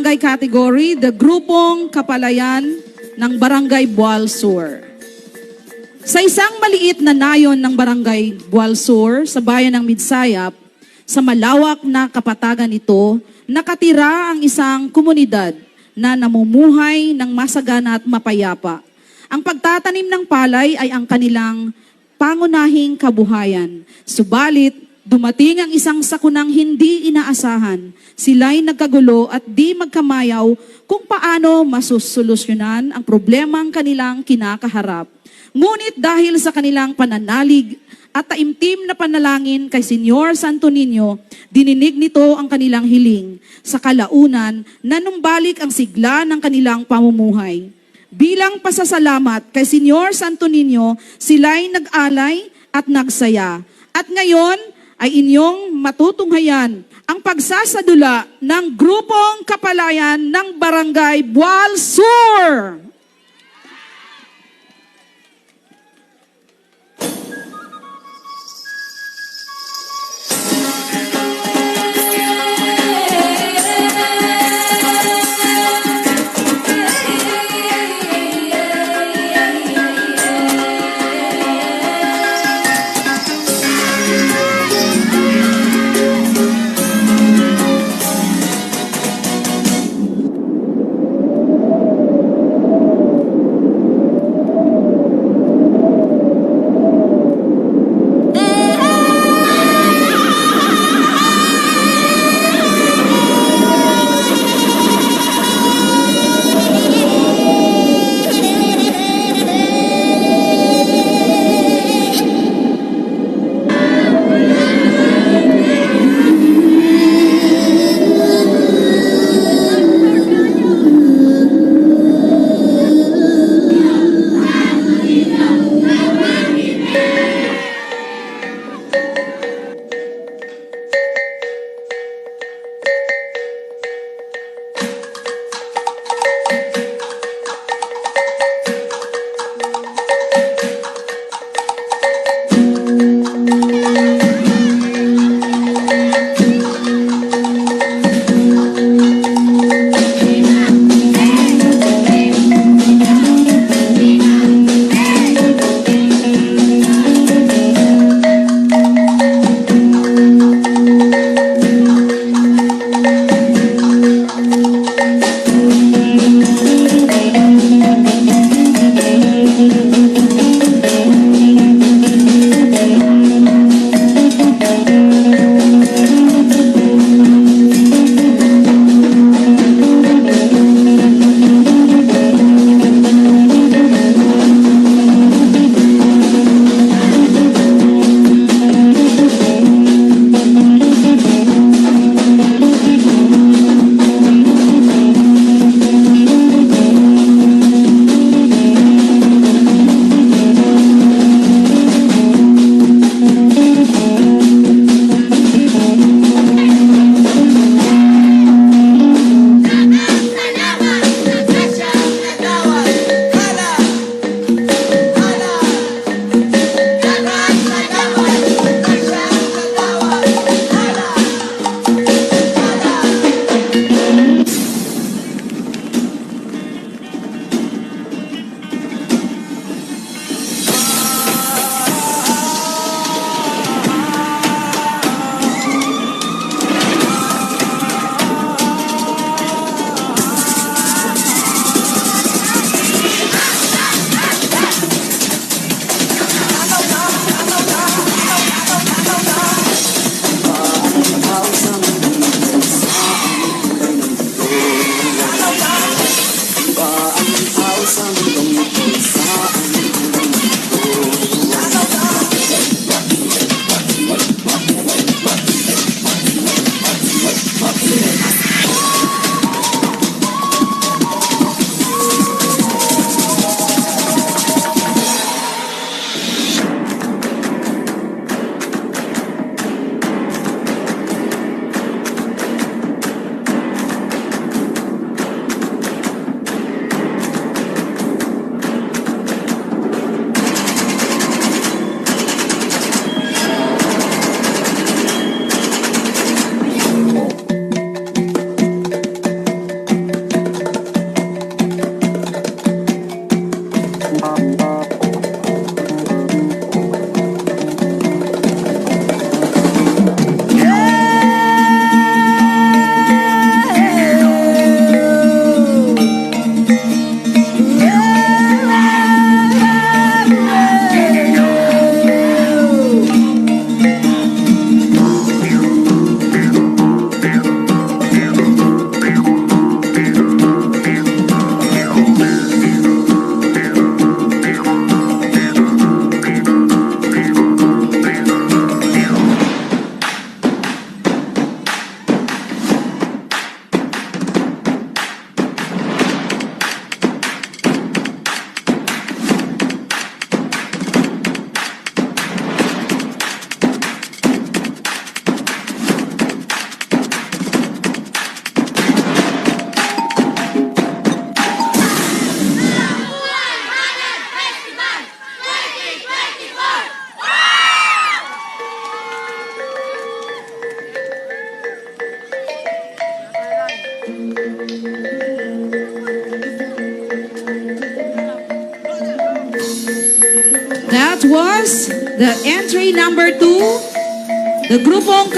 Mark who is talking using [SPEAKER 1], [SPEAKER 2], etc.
[SPEAKER 1] barangay category, the Grupong Kapalayan ng Barangay Bualsur. Sa isang maliit na nayon ng Barangay Bualsur sa bayan ng Midsayap, sa malawak na kapatagan ito, nakatira ang isang komunidad na namumuhay ng masagana at mapayapa. Ang pagtatanim ng palay ay ang kanilang pangunahing kabuhayan. Subalit, dumating ang isang sakunang hindi inaasahan. Sila'y nagkagulo at di magkamayaw kung paano masusolusyonan ang problemang kanilang kinakaharap. Ngunit dahil sa kanilang pananalig at taimtim na panalangin kay Senyor Santo Niño, dininig nito ang kanilang hiling. Sa kalaunan, nanumbalik ang sigla ng kanilang pamumuhay. Bilang pasasalamat kay Senyor Santo Niño, sila'y nag-alay at nagsaya. At ngayon ay inyong matutunghayan ang pagsasadula ng Grupong Kapalayan ng Barangay Bualsur. That was the entry number 2, the grupong